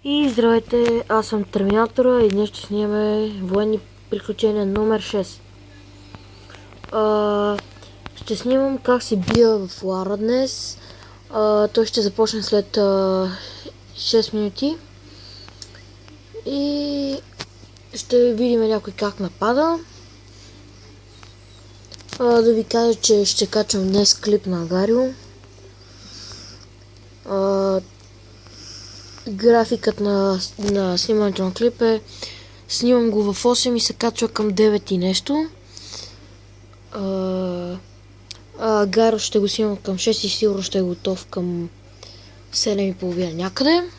И здравейте, аз съм Терминатора и днес ще снимаме военни приключения номер 6. Ще снимам как се бия в Лара днес. Той ще започне след 6 минути. И ще видим някой как напада. Да ви кажа, че ще качвам днес клип на Гарио. Графикът на снимането на клип е: снимам го в 8 и се качва към 9 и нещо. Гаро ще го снимам към 6 и сигурно ще е готов към 7:30 някъде.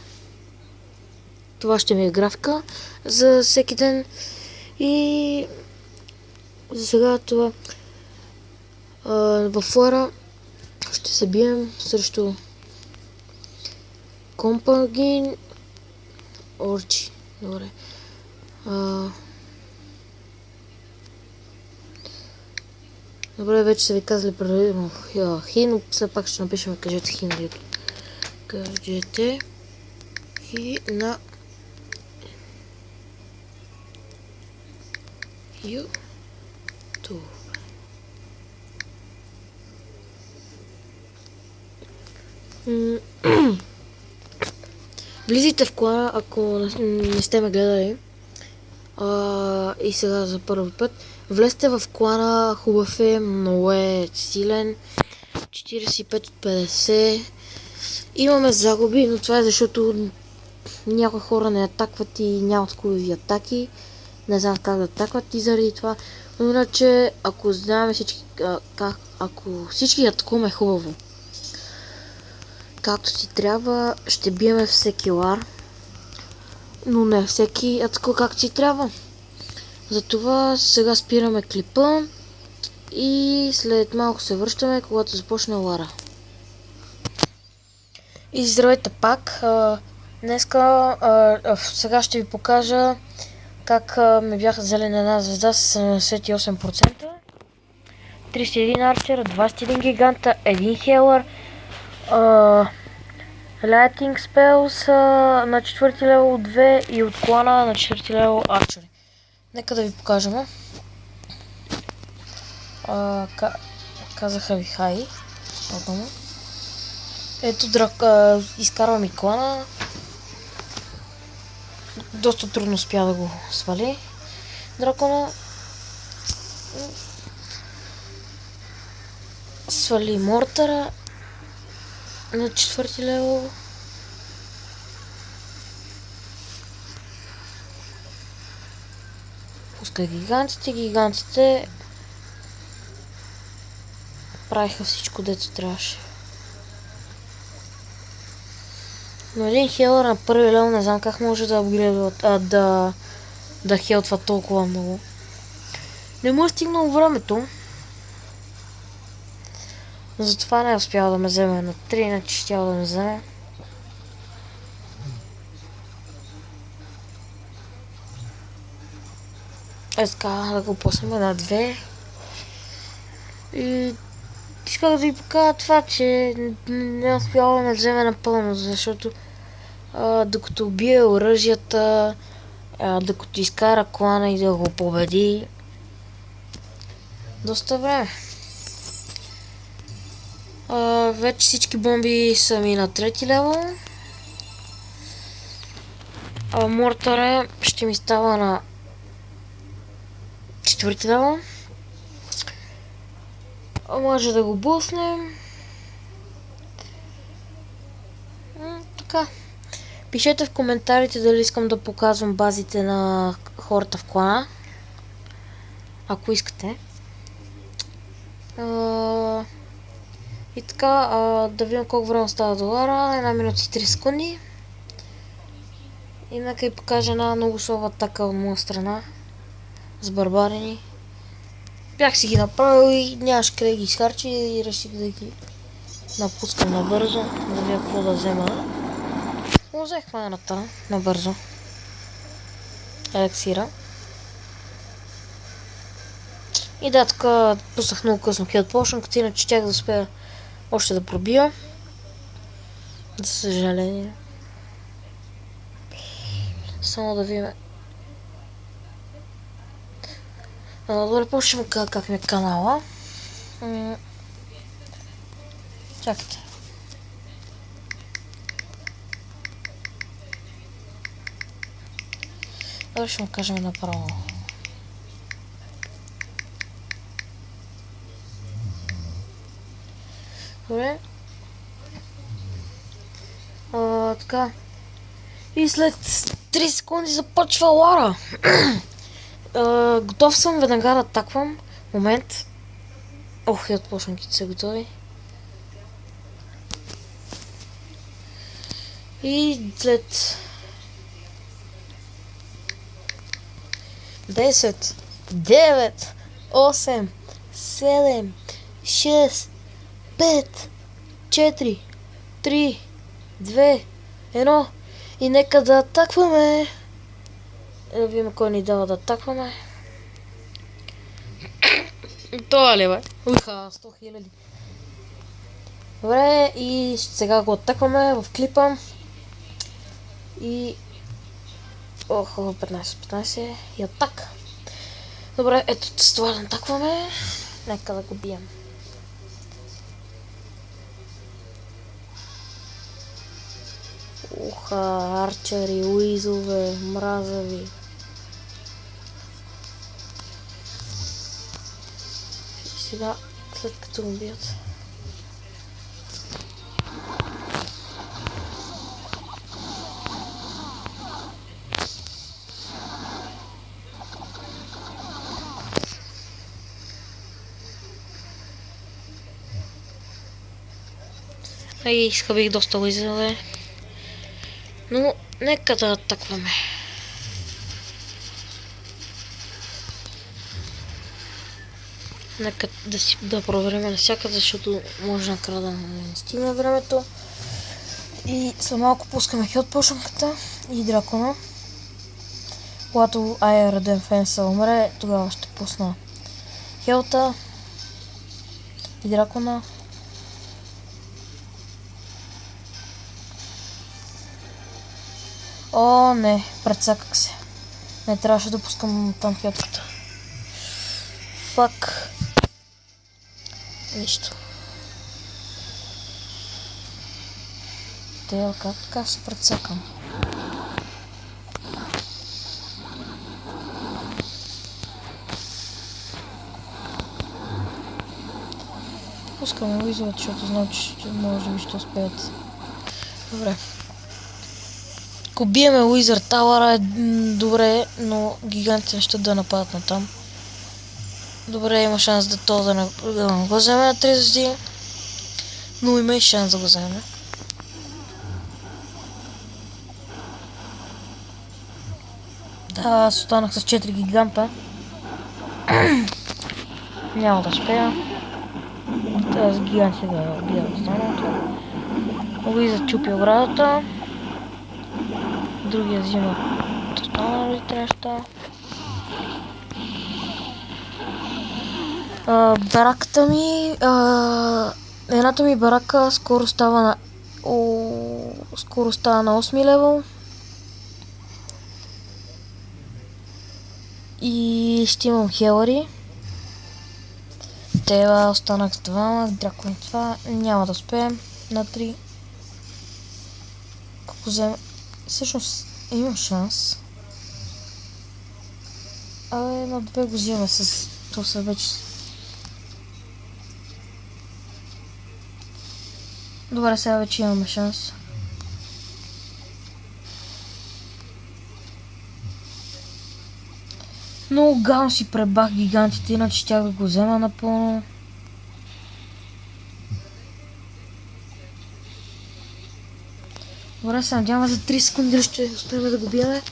Това ще ми е графика за всеки ден. И за сега това в Лара ще се бием срещу Компагин Орчи. Добре. Добре, вече са ви казали предварително хи, но все пак ще напишем кажете хи на YouTube. Кажете хи на YouTube. Влизайте в клана, ако не сте ме гледали. И сега за първи път. Влезте в клана, хубав е, много е силен. 45 от 50. Имаме загуби, но това е защото някои хора не атакват и нямат хубави атаки. Не знам как да атакват и заради това. Но иначе, ако знаем всички, ако всички атакуваме хубаво, както си трябва, ще биеме всеки лар. Но не всеки атакува както си трябва. Затова сега спираме клипа и след малко се връщаме, когато започне Лара. И здравейте пак. Днеска сега ще ви покажа как ми бяха зелена една звезда с 78%. 31 арчер, 21 гиганта, 1 хелър, Lighting Spells на 4 левел 2 и от клана на 4 левел арчери. Нека да ви покажем. Казаха ви хай. Отново. Ето изкарвам и клана. Доста трудно успя да го свали дракона. Свали мортара на 4 левел. Пуска гигантите. Гигантите правиха всичко, дето трябваше. Но един хелър на първи левел не знам как може да апгрейдва, да хелтва толкова много. Не му е стигнало времето. Затова не е успял да ме вземе на 3, иначе щял да ме вземе. Така да го пуснем на 2. И исках да ви покажа това, че не е успял да ме вземе напълно, защото докато убие оръжията, докато изкара клана и да го победи, доста време. Вече всички бомби са ми на 3 левел. Мортаре ще ми става на 4 левел. Може да го буснем. Така. Пишете в коментарите дали искам да показвам базите на хората в клана. Ако искате. И така, да видим колко време става долара. 1 минута и 3 секунди. И нека ви покажа една много слаба атака от моя страна. С барбарени. Бях си ги направил и нямаше къде ги изхарчи и реших да ги напускам набързо. Да видя какво да взема. Но взех маната набързо. Елексира. И да, така пуснах много късно Head Potion, като иначе щях да успея още да пробия. За съжаление. само да видим. Добре, почвам как ми е канала. Чакайте. Добре, ще му кажем направо. Добре. Така. И след 3 секунди започва Лара. Готов съм, веднага да атаквам. Момент. Ох, и отпочнаките са готови. И след 10, 9, 8, 7, 6, 5, 4, 3, 2, 1 и нека да атакваме. Да видим кой ни дава да атакваме. Това ли бе? Уха, 100 000. Добре, и сега го атакваме в клипа. И... Ох, 15 и атак. Добре, ето с това да атакваме. Нека да го бием. Уха, арчери, уизове, мразави. И сега, след като го бият. И изхабих доста уизове. Но нека да атакваме. Нека да проверим навсякъде, защото може накрая да не стигне времето. И след малко пускаме хелт пошъмката и дракона. Когато Iron Defense умре, тогава ще пусна хелта и дракона. О, не, прецаках се. Не трябваше да пускам там хелтката. Фак. Нищо. Те, как така се прецакам? Пускаме уизовете, защото знам, че може би ще успеят. Добре. Ако биеме Wizard Tower е добре, но гигантите ще да нападат на там. Добре, има шанс да то да не го вземе на 3 звезди, но има и шанс да го вземе. Да, аз останах с 4 гиганта. Няма да успея. Тази гиганти да бия останалото. Wizard чупи оградата. Другия взима останалите неща. Бараката ми... едната ми барака скоро става на... скоро става на 8 левел. И ще имам хелари. Тева останах с 2, дракони това. Няма да успеем на 3. Ако вземе... Всъщност имам шанс. На 2 го взема с... То са вече... Добре, сега вече имаме шанс. Много гално си пребах гигантите, иначе щях да го взема напълно. Добре, се надяваме за 3 секунди ще успеем да го биеме.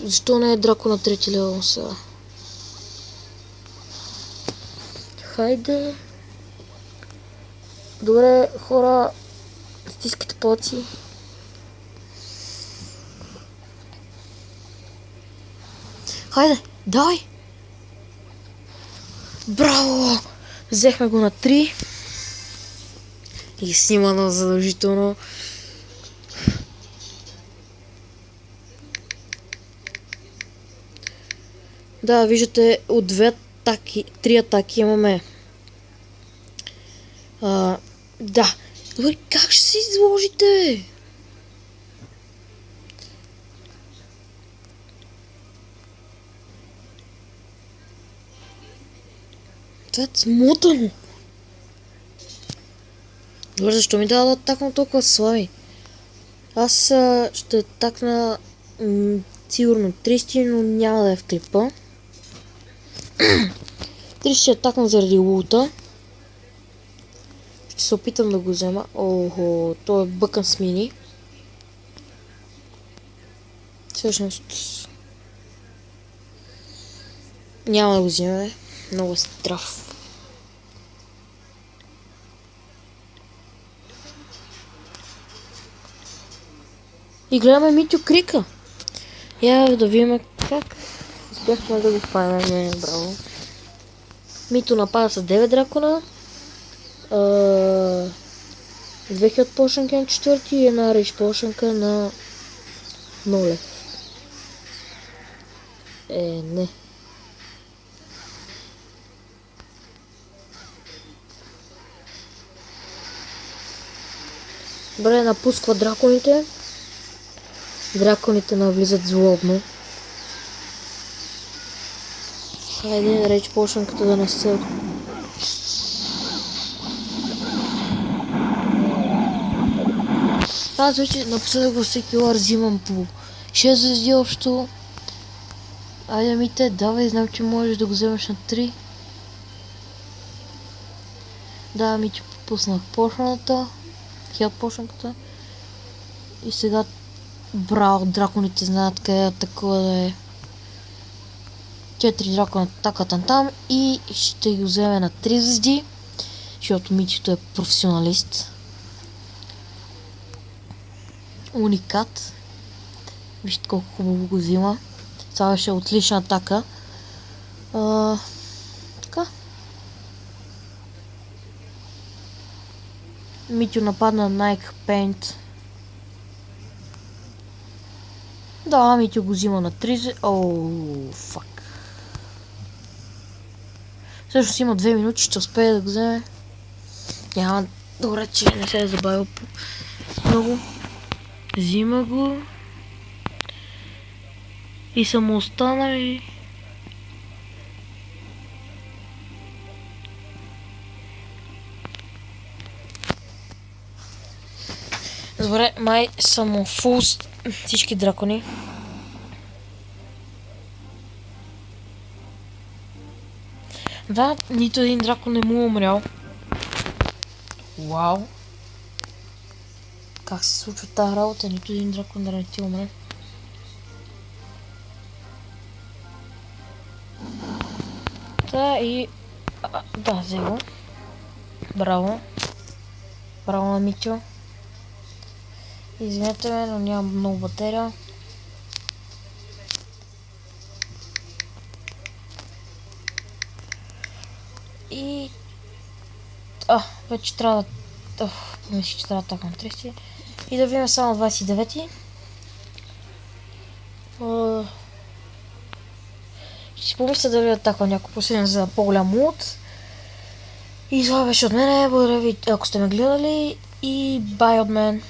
Защо не е драко на 3 левел сега? Хайде. Добре, хора, стискате палци. Хайде, давай! Браво! Взехме го на 3. И снимано задължително. Да, виждате от три атаки имаме. Да. Добре, как ще се изложите? Това е смутано. Добре, защо ми дава да атаквам толкова слаби? Аз ще атакна сигурно 30, но няма да е в клипа. 30 ще атакна заради лута. Ще се опитам да го взема. Охо, той е бъкан с мини. Всъщност няма да го вземем. Много е здрав. И гледаме Митю Крика. Я да видим как успяхме да го фанем. Браво. Мито напада с 9 дракона. 2 хилт пошенка на 4 и една рейдж пошенка на 0. Не. Добре, напусква драконите. Драконите навлизат злобно. Хайде, рейдж пошенката да не се... Аз вече напоследък във всеки лар взимам по 6 звезди общо. Айде, Мите, давай, знам, че можеш да го вземеш на 3. Да, ми ти пуснах пошената. Хелп пошенката. И сега браво, драконите знаят къде е такова да е. 4 дракона атаката там и ще ги вземе на 3 звезди, защото Мичето е професионалист. Уникат. Вижте колко хубаво го взима. Това беше отлична атака. Така. Митю нападна Nike Paint. Да, Митю го взима на 3. Ооо, фак. Всъщност има 2 минути, ще успее да го вземе. Няма, добре, че не се е забавил много. Взима го. И са му останали... Добре, май са му фул всички дракони. Да, нито един дракон не му е умрял. Вау! Как се случва тази работа? Нито един дракон да не ти умре. Да, и... да, взе го. Браво. Браво на Митю. Извинете ме, но нямам много батерия. И... вече трябва да... помислих, че трябва да атакам 30. И да видим само 29-ти. Ще си помисля дали атакам някой последен за по-голям лут. И това беше от мене. Благодаря ви, ако сте ме гледали. И бай от мен.